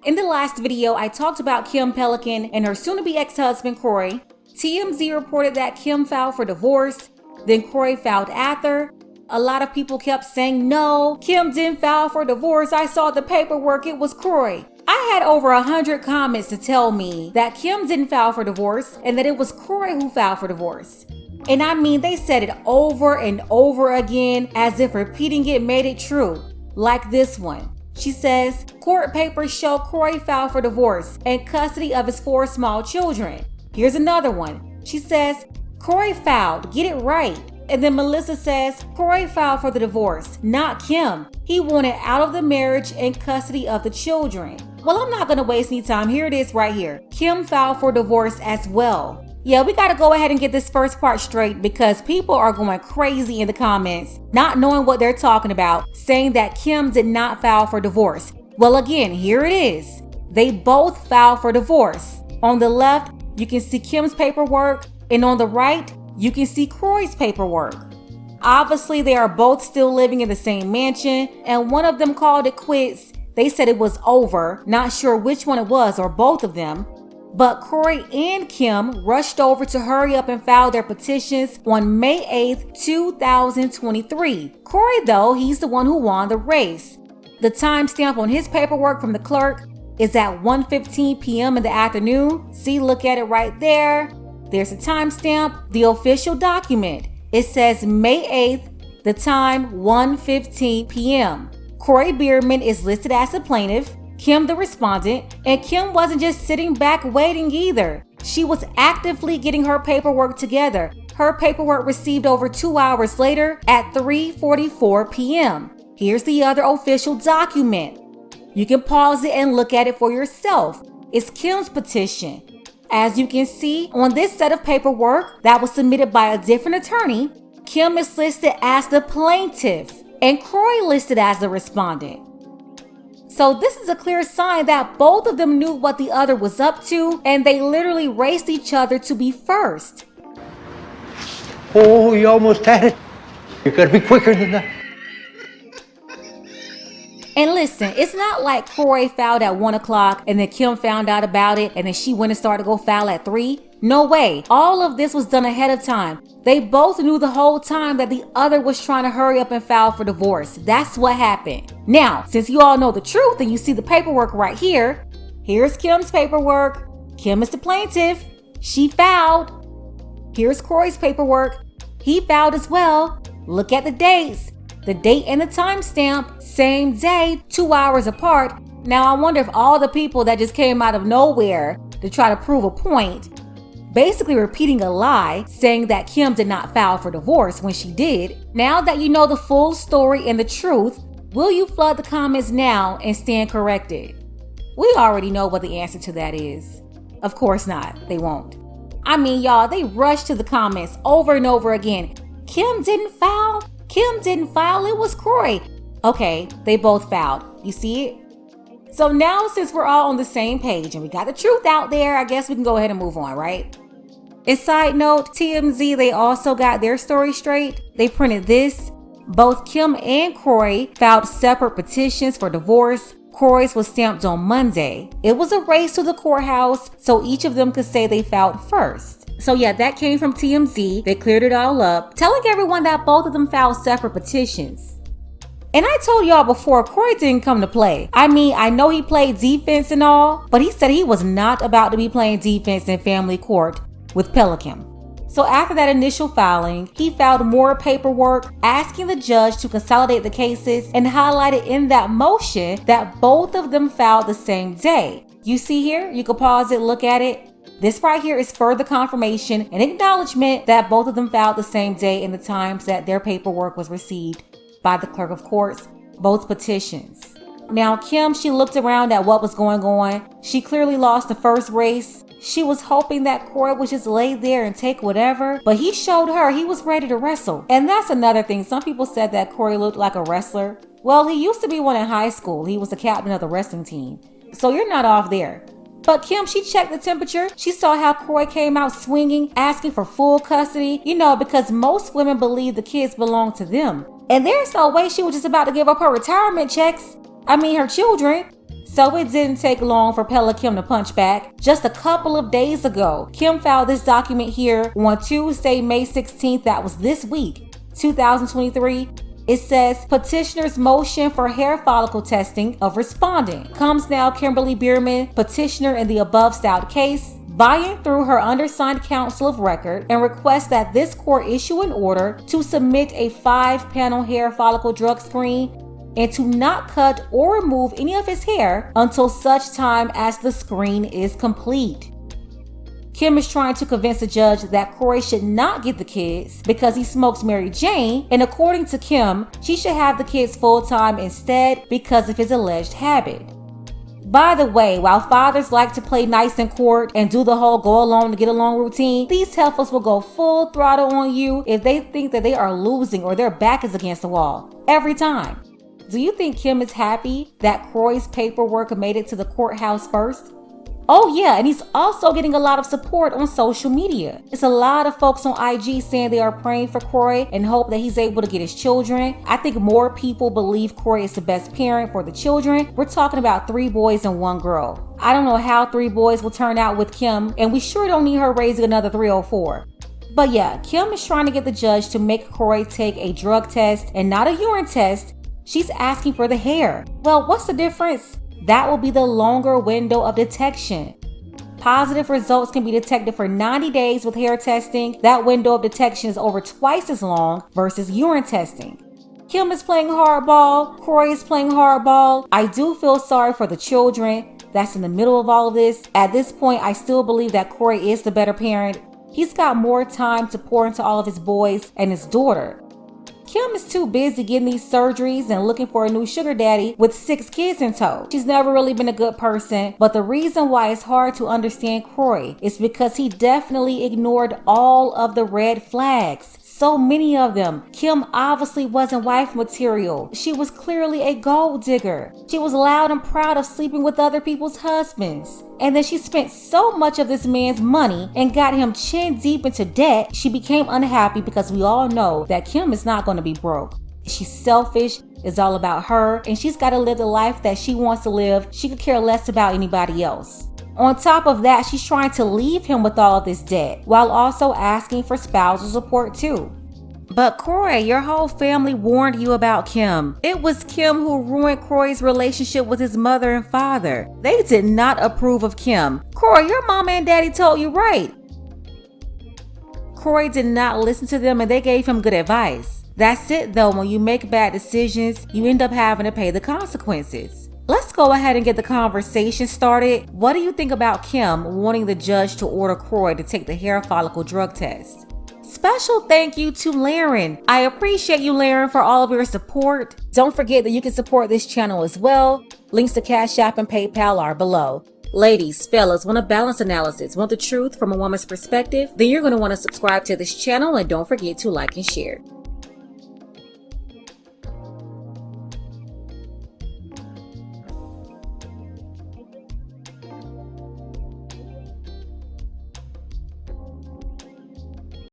In the last video, I talked about Kim Pelican and her soon-to-be ex-husband, Kroy. TMZ reported that Kim filed for divorce, then Kroy filed after. A lot of people kept saying, no, Kim didn't file for divorce. I saw the paperwork, it was Kroy. I had over 100 comments to tell me that Kim didn't file for divorce and that it was Kroy who filed for divorce. And I mean, they said it over and over again as if repeating it made it true. Like this one. She says, court papers show Kroy filed for divorce and custody of his 4 small children. Here's another one. She says, Kroy filed, get it right. And then Melissa says, Kroy filed for the divorce, not Kim. He wanted out of the marriage and custody of the children. Well, I'm not gonna waste any time. Here it is right here. Kim filed for divorce as well. Yeah, we gotta go ahead and get this first part straight because people are going crazy in the comments, not knowing what they're talking about, saying that Kim did not file for divorce. Well, again, here it is. They both filed for divorce. On the left, you can see Kim's paperwork, and on the right, you can see Kroy's paperwork. Obviously, they are both still living in the same mansion, and one of them called it quits. They said it was over, not sure which one it was or both of them. But Kroy and Kim rushed over to hurry up and file their petitions on May 8th, 2023. Kroy, though, he's the one who won the race. The timestamp on his paperwork from the clerk is at 1:15 p.m. in the afternoon. See, look at it right there. There's a timestamp, the official document. It says May 8th, the time 1:15 p.m. Kroy Biermann is listed as the plaintiff, Kim the respondent, and Kim wasn't just sitting back waiting either. She was actively getting her paperwork together. Her paperwork received over 2 hours later at 3:44 p.m. Here's the other official document. You can pause it and look at it for yourself. It's Kim's petition. As you can see on this set of paperwork that was submitted by a different attorney, Kim is listed as the plaintiff and Kroy listed as the respondent. So this is a clear sign that both of them knew what the other was up to, and they literally raced each other to be first. Oh, you almost had it. You gotta be quicker than that. And listen, it's not like Kroy filed at 1 o'clock and then Kim found out about it and then she went and started to go file at 3. No way. All of this was done ahead of time. They both knew the whole time that the other was trying to hurry up and file for divorce. That's what happened. Now, since you all know the truth and you see the paperwork right here, here's Kim's paperwork. Kim is the plaintiff. She filed. Here's Kroy's paperwork. He filed as well. Look at the dates. The date and the timestamp, same day, 2 hours apart. Now I wonder if all the people that just came out of nowhere to try to prove a point, basically repeating a lie, saying that Kim did not file for divorce when she did. Now that you know the full story and the truth, will you flood the comments now and stand corrected? We already know what the answer to that is. Of course not, they won't. I mean, y'all, they rushed to the comments over and over again. Kim didn't file. Kim didn't file, it was Kroy. Okay, they both filed. You see it? So now since we're all on the same page and we got the truth out there, I guess we can go ahead and move on, right? And side note, TMZ, they also got their story straight. They printed this. Both Kim and Kroy filed separate petitions for divorce. Kroy's was stamped on Monday. It was a race to the courthouse, so each of them could say they filed first. So yeah, that came from TMZ. They cleared it all up, telling everyone that both of them filed separate petitions. And I told y'all before, Kroy didn't come to play. I mean, I know he played defense and all, but he said he was not about to be playing defense in family court with Pelican. So after that initial filing, he filed more paperwork, asking the judge to consolidate the cases and highlighted in that motion that both of them filed the same day. You see here, you can pause it, look at it. This right here is further confirmation and acknowledgement that both of them filed the same day in the times that their paperwork was received by the clerk of courts, both petitions. Now, Kim, she looked around at what was going on. She clearly lost the first race. She was hoping that Kroy would just lay there and take whatever, but he showed her he was ready to wrestle. And that's another thing. Some people said that Kroy looked like a wrestler. Well, he used to be one in high school. He was the captain of the wrestling team. So you're not off there. But Kim, she checked the temperature. She saw how Kroy came out swinging, asking for full custody, because most women believe the kids belong to them. And there's no way she was just about to give up her retirement checks. Her children. So it didn't take long for Pella Kim to punch back. Just a couple of days ago, Kim filed this document here on Tuesday, May 16th, that was this week, 2023. It says, petitioner's motion for hair follicle testing of respondent. Comes now Kimberly Biermann, petitioner in the above styled case, vying through her undersigned counsel of record and requests that this court issue an order to submit a 5-panel hair follicle drug screen and to not cut or remove any of his hair until such time as the screen is complete. Kim is trying to convince the judge that Kroy should not get the kids because he smokes Mary Jane, and according to Kim, she should have the kids full-time instead because of his alleged habit. By the way, while fathers like to play nice in court and do the whole go along to get along routine, these heifers will go full throttle on you if they think that they are losing or their back is against the wall. Every time. Do you think Kim is happy that Kroy's paperwork made it to the courthouse first? Oh yeah, and he's also getting a lot of support on social media. It's a lot of folks on IG saying they are praying for Kroy and hope that he's able to get his children. I think more people believe Kroy is the best parent for the children. We're talking about 3 boys and 1 girl. I don't know how 3 boys will turn out with Kim, and we sure don't need her raising another 3 or 4. But yeah, Kim is trying to get the judge to make Kroy take a drug test and not a urine test. She's asking for the hair. Well, what's the difference? That will be the longer window of detection. Positive results can be detected for 90 days with hair testing. That window of detection is over twice as long versus urine testing. Kim is playing hardball. Kroy is playing hardball. I do feel sorry for the children that's in the middle of all of this. At this point, I still believe that Kroy is the better parent. He's got more time to pour into all of his boys and his daughter. Kim is too busy getting these surgeries and looking for a new sugar daddy with 6 kids in tow. She's never really been a good person, but the reason why it's hard to understand Kroy is because he definitely ignored all of the red flags. So many of them. Kim obviously wasn't wife material. She was clearly a gold digger. She was loud and proud of sleeping with other people's husbands. And then she spent so much of this man's money and got him chin deep into debt, she became unhappy because we all know that Kim is not going to be broke. She's selfish, it's all about her, and she's got to live the life that she wants to live. She could care less about anybody else. On top of that, she's trying to leave him with all of this debt while also asking for spousal support too. But Kroy, your whole family warned you about Kim. It was Kim who ruined Kroy's relationship with his mother and father. They did not approve of Kim. Kroy, your mama and daddy told you right. Kroy did not listen to them and they gave him good advice. That's it though, when you make bad decisions, you end up having to pay the consequences. Let's go ahead and get the conversation started. What do you think about Kim wanting the judge to order Kroy to take the hair follicle drug test? Special thank you to Laren. I appreciate you, Laren, for all of your support. Don't forget that you can support this channel as well. Links to Cash App and PayPal are below. Ladies, fellas, want a balanced analysis, want the truth from a woman's perspective? Then you're going to want to subscribe to this channel and don't forget to like and share.